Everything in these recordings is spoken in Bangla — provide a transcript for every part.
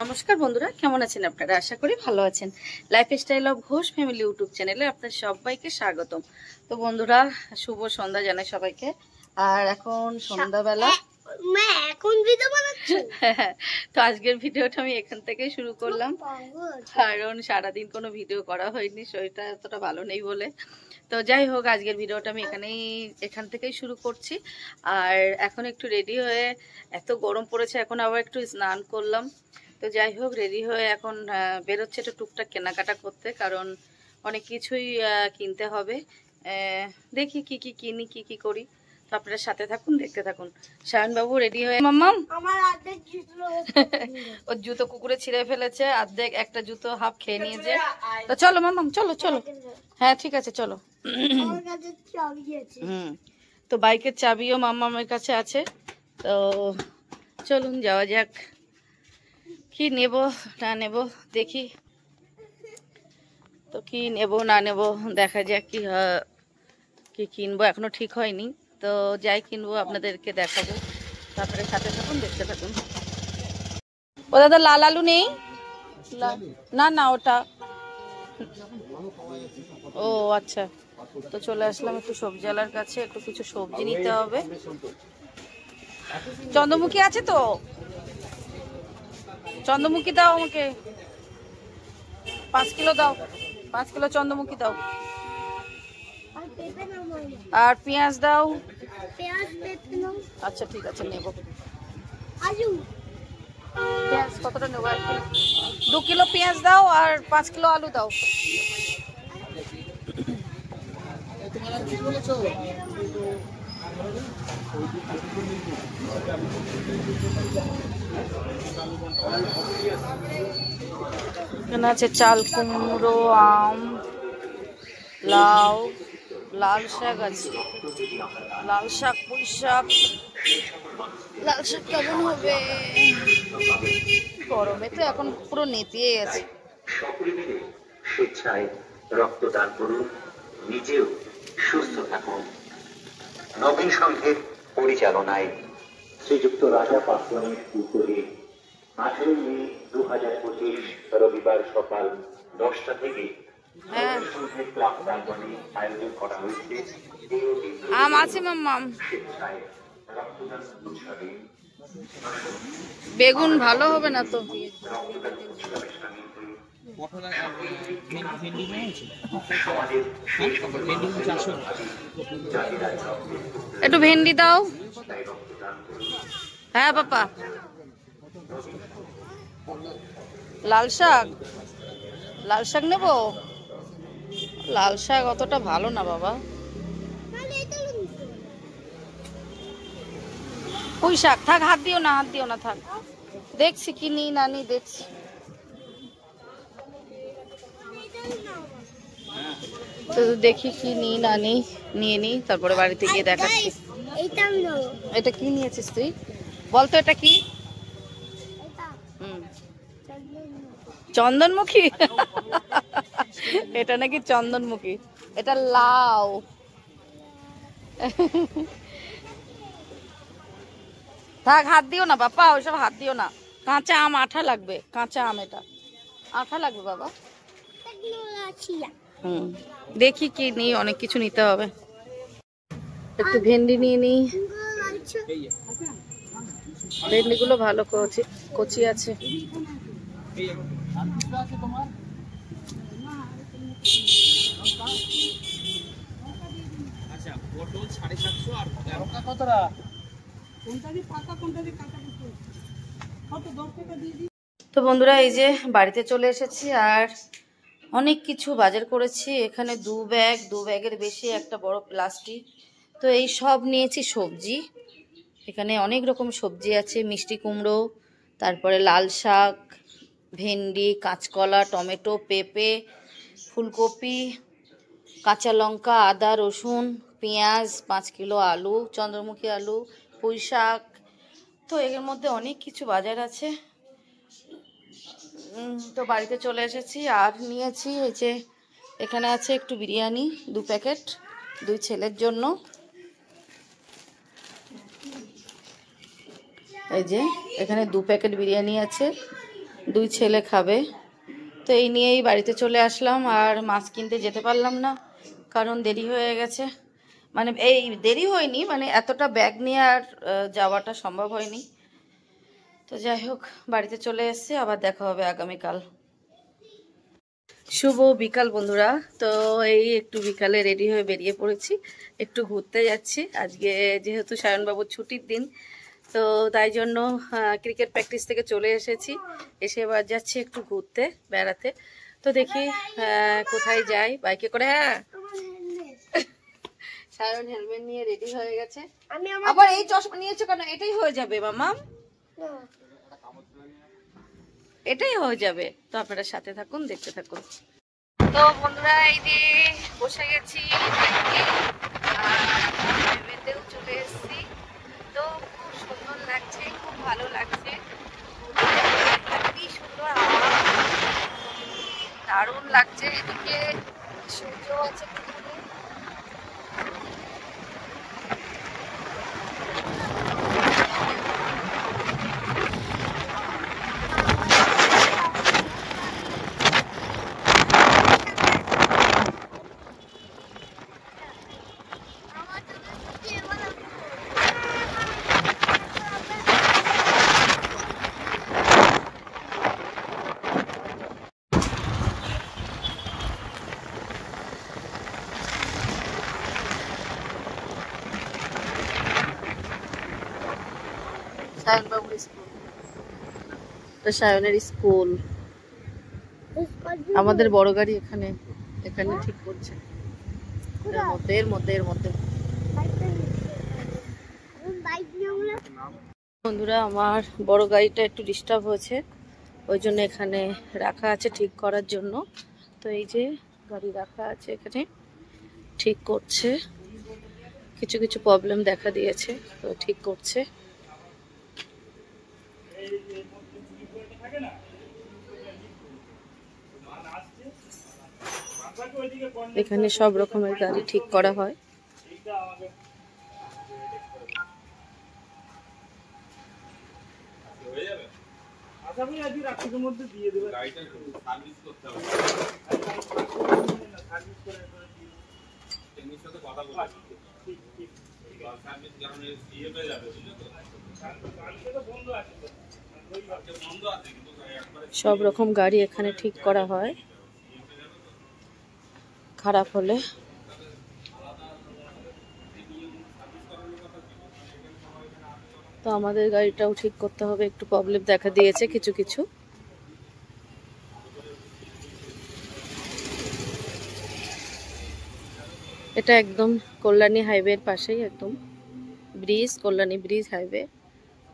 নমস্কার বন্ধুরা, কেমন আছেন আপনারা? আশা করি ভালো আছেন। Lifestyle of Ghosh family YouTube চ্যানেলে আপনাদের সবাইকে স্বাগতম। তো বন্ধুরা, শুভ সন্ধ্যা জানাই সবাইকে। আর এখন সন্ধ্যাবেলা তো আজকের ভিডিওটা আমি এখান থেকে শুরু করলাম, কারণ সারাদিন কোনো ভিডিও করা হয়নি, শরীরটা এতটা ভালো নেই বলে। তো যাই হোক, আজকের ভিডিওটা আমি এখান থেকেই শুরু করছি। আর এখন একটু রেডি হয়ে, এত গরম পড়েছে, এখন আবার একটু স্নান করলাম। তো যাই হোক, রেডি হয়ে এখন বেরোচ্ছে একটু টুকটাক কেনাকাটা করতে, কারণ অনেক কিছুই কিনতে হবে। দেখি কি কি কিনি, কি কি করি। তো আপনারা সাথে থাকুন, দেখতে থাকুন। সায়নবাবু রেডি হয়ে, মাম্মাম ওর জুতো কুকুরে ছিঁড়ে ফেলেছে, অর্ধেক একটা জুতো হাফ খেয়ে নিয়েছে। তো চলো মাম্মাম, চলো চলো। হ্যাঁ ঠিক আছে, চলো। তো বাইকের চাবিও মাম্মামের কাছে আছে। তো চলুন যাওয়া যাক। কি নেব না নেব দেখি, তো কি নেব না নেব দেখা যাক। কি কিনবো এখনো ঠিক হয়নি। তো যাই কিনবো আপনাদেরকে দেখাবো, তারপরে সাথে থাকুন, দেখতে থাকুন। ও দাদা, লাল আলু নেই? না না, ওটা। ও আচ্ছা। তো চলে আসলাম একটু সবজিওয়ালার কাছে, একটু কিছু সবজি নিতে হবে। চন্দ্রমুখী আছে তো? চন্দ্রমুখী দাও আমাকে 5 কিলো দাও, 5 কিলো চন্দ্রমুখী দাও। আর পেঁয়াজ দাও। আচ্ছা ঠিক আছে, নেব। পেঁয়াজ কতটা নেবো? 2 কিলো পেঁয়াজ দাও আর 5 কিলো আলু দাও। এখানে আছে চাল কুমড়ো, আম, লাউ, লাল শাক আছে, লাল শাক, পুঁই শাক। লাল শাক কেমন হবে? গরমে তো এখন পুরো নেতিয়ে গেছে। স্বেচ্ছায় রক্তদান করুন, নিজেও সুস্থ থাকুন। নবীন সংঘের পরিচালনায় শ্রীযুক্ত রাজা পাসওয়ানের উদ্যোগে 18 মে 2025 রবিবার সকাল 10টা থেকে আয়োজন করা হয়েছে আম আছে মাম্মাম। বেগুন ভালো হবে না তো? একটু ভেন্ডি দাও। হ্যাঁ পাপা। লাল শাক, লাল শাক নেব। লাল শাক অতটা ভালো না বাবা। পুঁই শাক থাক, হাত দিও না, হাত দিও না, থাক। দেখছি কি নিই না নিই, দেখছি। তো দেখি কি নিই না নিই, নিয়ে নিই, তারপরে বাড়িতে গিয়ে দেখাচ্ছি। এটা কি নিয়েছিস তুই? বলতো এটা কি? চন্দনমুখী। এটা নাকি চন্দনমুখী, এটা লাউ। থাক, হাত দিও না বাবা, ওইসব হাত দিও না। কাঁচা আম, আঠা লাগবে, কাঁচা আম, এটা আঠা লাগবে বাবা। দেখি কি নিই, অনেক কিছু নিতে হবে। একটু ভেন্ডি নিয়ে নিই। ভেন্ডিগুলো ভালো কচি কচি আছে। তো বন্ধুরা, এই যে বাড়িতে চলে এসেছি, আর অনেক কিছু বাজার করেছি। এখানে 2 ব্যাগের বেশি একটা বড় প্লাস্টিক। তো এই সব নিয়েছি সবজি। এখানে অনেক রকম সবজি আছে, মিষ্টি কুমড়ো, তারপরে লাল শাক, ভেন্ডি, কাঁচকলা, টমেটো, পেঁপে, ফুলকপি, কাঁচা লঙ্কা, আদা, রসুন, পেঁয়াজ, 5 কিলো আলু, চন্দ্রমুখী আলু, পুঁই শাক। তো এর মধ্যে অনেক কিছু বাজার আছে। তো বাড়িতে চলে এসেছি, আর নিয়েছি এই যে এখানে আছে একটু বিরিয়ানি, 2 প্যাকেট, 2 ছেলের জন্য। এই যে এখানে 2 প্যাকেট বিরিয়ানি আছে, দুই ছেলে খাবে। তো এই নিয়েই বাড়িতে চলে আসলাম, আর মাছ কিনতে যেতে পারলাম না কারণ দেরি হয়ে গেছে। মানে এই দেরি হয়নি, মানে এতটা ব্যাগ নিয়ে আর যাওয়াটা সম্ভব হয়নি। তো যাই হোক, বাড়িতে চলে এসেছি, আবার দেখা হবে আগামীকাল। শুভ বিকাল বন্ধুরা। তো এই একটু বিকালে রেডি হয়ে বেরিয়ে পড়েছি, একটু ঘুরতে যাচ্ছি। আজকে যেহেতু সায়নবাবুর ছুটির দিন, তো তাই জন্য ক্রিকেট প্র্যাকটিস থেকে চলে এসেছি, এসে এবার যাচ্ছি একটু ঘুরতে বেড়াতে। তো দেখি কোথায় যাই, বাইকে করে। হ্যাঁ, সায়ন হেলমেট নিয়ে রেডি হয়ে গেছে। আবার এই চশমা নিয়েছো কেন? এটাই হয়ে যাবে মামাম, এটাই হয়ে যাবে। তো আপনারা সাথে থাকুন, দেখতে থাকুন। তো বন্ধুরা, এই যে বসে গেছি ভেবেতেও চলে এসেছি। তো খুব সুন্দর লাগছে, খুব ভালো লাগছে, কি সুন্দর হাওয়া, দারুণ লাগছে। এদিকে সূর্য আছে, সায়নবাবুর স্কুল, সায়নের স্কুল। আমাদের বড় গাড়ি এখানে এখানে ঠিক করছে, এর মধ্যে বন্ধুরা, আমার বড় গাড়িটা একটু ডিস্টার্ব হয়েছে, ওই জন্য এখানে রাখা আছে ঠিক করার জন্য। তো এই যে গাড়ি রাখা আছে এখানে, ঠিক করছে। কিছু কিছু প্রবলেম দেখা দিয়েছে, তো ঠিক করছে। এখানে সব রকমের গাড়ি ঠিক করা হয়। সব রকম গাড়ি এখানে ঠিক করা হয়, খারাপ হলে। তো আমাদের গাড়িটাও ঠিক করতে হবে, একটু প্রবলেম দেখা দিয়েছে কিছু কিছু। এটা একদম কল্যাণী হাইওয়ের পাশেই, একদম ব্রিজ, কল্যাণী ব্রিজ হাইওয়ে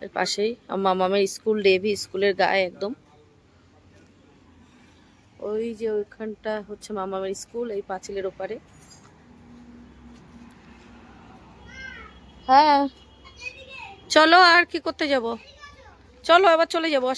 এর পাশেই মামামের স্কুল, ডেভি স্কুলের গায়ে একদম। ওই যে ওইখানটা হচ্ছে মামামের স্কুল, এই পাঁচিলের ওপারে। হ্যাঁ চলো, আর কি করতে যাব, চলো এবার চলে যাবো।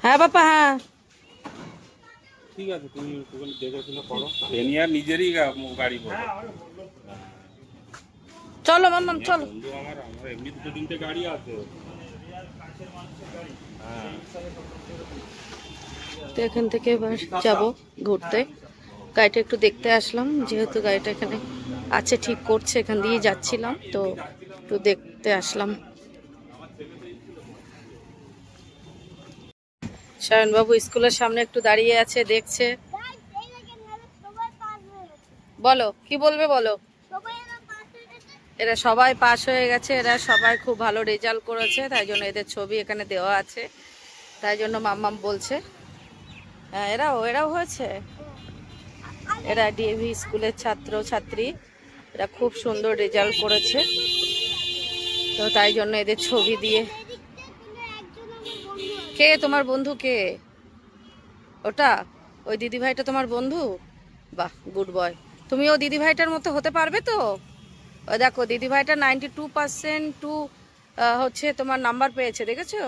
হ্যাঁ বাবা, হ্যাঁ ঠিক আছে, তুমি দেখে শুনে করো। ভেনিয়ার নিজেরই গাড়ি বলো। চলো মাম্মাম চলো। বন্ধু আমার এমনি দুটো তিনটে গাড়ি আছে। তো এখান থেকে এবার যাবো ঘুরতে। গাড়িটা একটু দেখতে আসলাম, যেহেতু গাড়িটা এখানে আছে ঠিক করছে, এখান দিয়ে যাচ্ছিলাম, তো একটু দেখতে আসলাম। সায়নবাবু স্কুলের সামনে একটু দাঁড়িয়ে আছে, দেখছে। বলো, কি বলবে বলো। এরা সবাই পাস হয়ে গেছে, এরা সবাই খুব ভালো রেজাল্ট করেছে, তাই জন্য এদের ছবি এখানে দেওয়া আছে, তাই জন্য মাম্মাম বলছে। হ্যাঁ, এরাও হয়েছে, এরা ডিএভি স্কুলের ছাত্র ছাত্রী, এরা খুব সুন্দর রেজাল্ট করেছে, তো তাই জন্য এদের ছবি দিয়ে। কে তোমার বন্ধু? কে ওটা? ওই দিদি ভাইটা তোমার বন্ধু? বাহ, গুড বয়। তুমিও দিদিভাইটার মতো হতে পারবে তো? ওই দেখো দিদিভাইটা 92% টু হচ্ছে তোমার নাম্বার পেয়েছে, দেখেছো?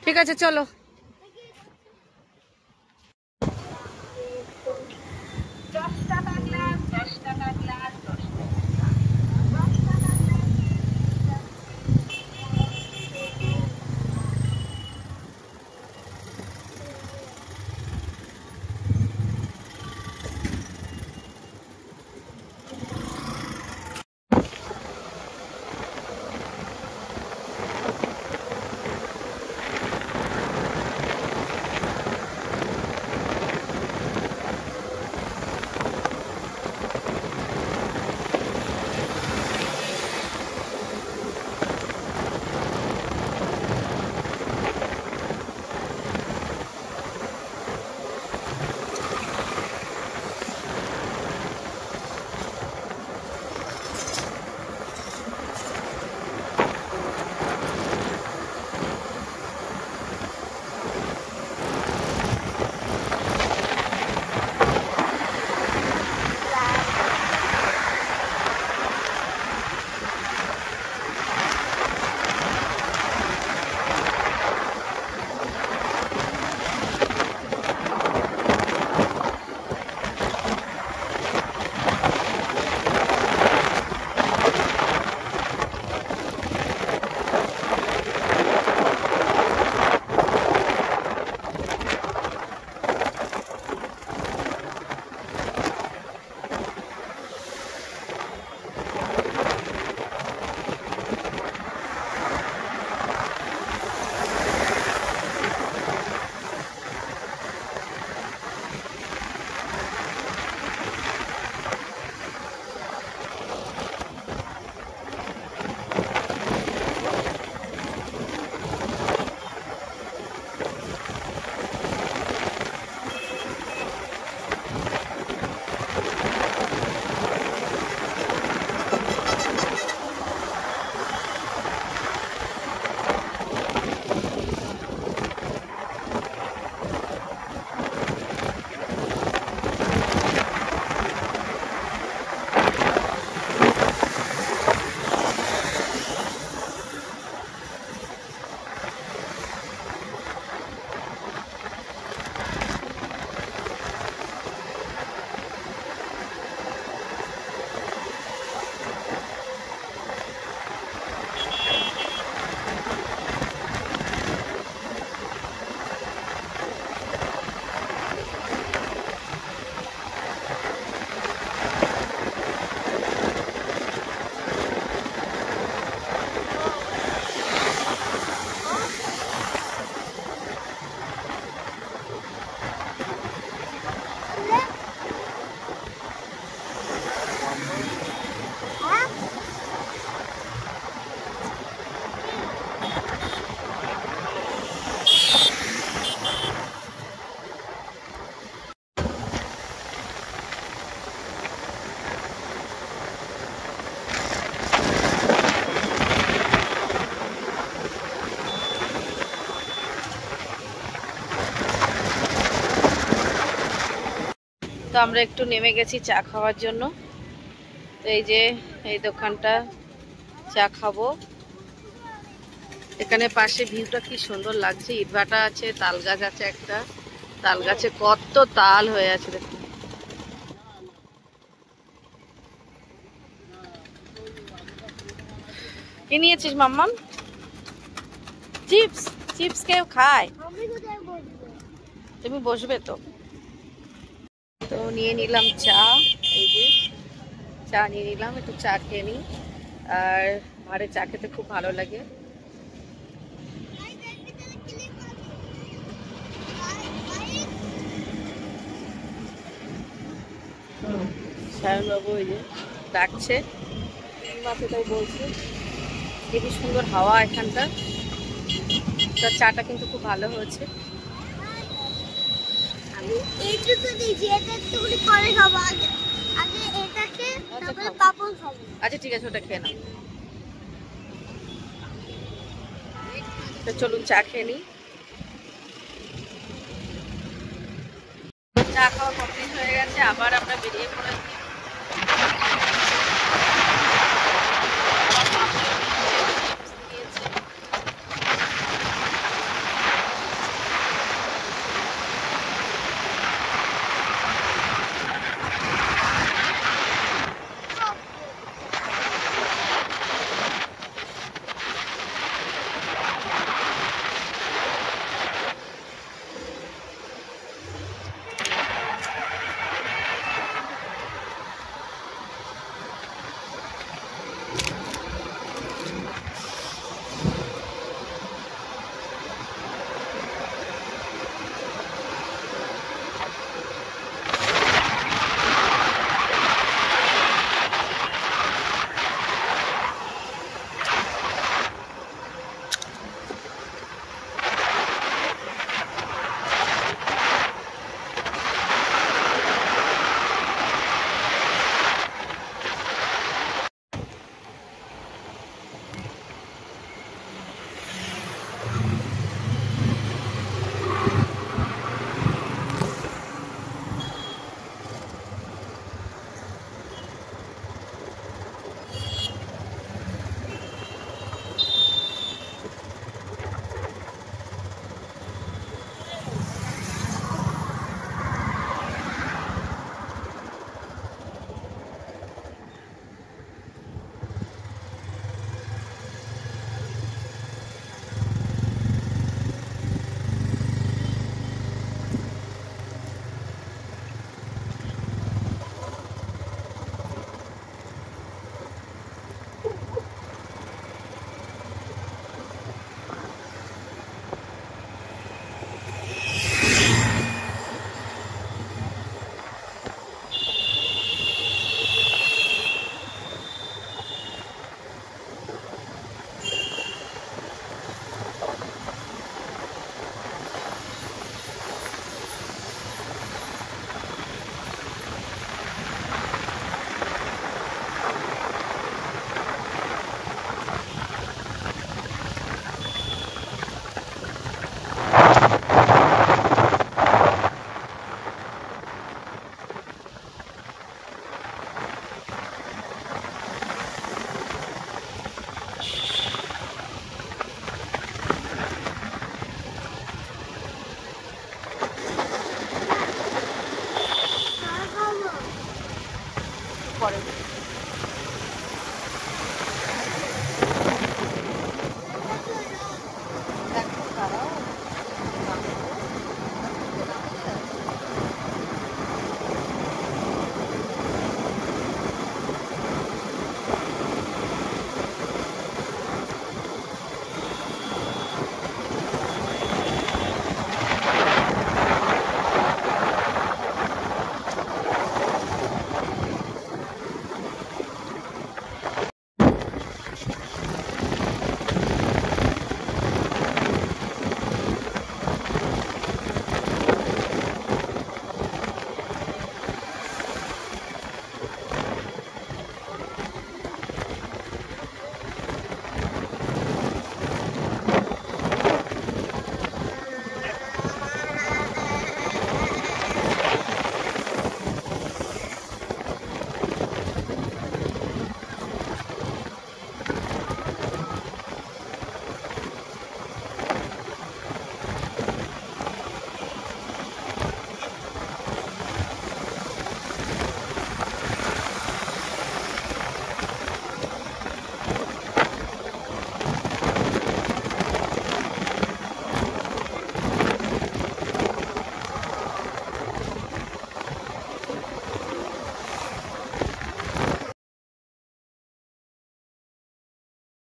ঠিক আছে চলো। তো আমরা একটু নেমে গেছি চা খাওয়ার জন্য। তো এই যে এই দোকানটা, চা খাবো। এখানে পাশে ভিউটা কি সুন্দর লাগছে, ইটভাটা আছে, তাল গাছ আছে একটা, তাল গাছে কত তাল হয়ে আছে দেখুন। কি নিয়েছিস মাম্মাম? চিপস? চিপস কেউ খায়? তুমি বসবে তো? তো নিয়ে নিলাম চা, এই যে চা নিয়ে নিলাম, একটু চা খেয়ে নিই। আর মারে চা খেতে খুব ভালো লাগে। সায়নবাবু ওই যে ডাকছে, মাকে তাই বলছে। খুবই সুন্দর হাওয়া এখানটা, তার চাটা কিন্তু খুব ভালো হয়েছে। আমি এইটুকু দিয়েছি, এটা একটুখানি পরে খাবো, আগে আগে এটাকে, তারপরে পাপড় খাবো। আচ্ছা ঠিক আছে, ওটা খেয়ে নাও। তো চলুন চা খেয়ে নিই। চা খাওয়া কমপ্লিট হয়ে গেছে। এসে আবার আমরা বেরিয়ে পড়েছি। পরে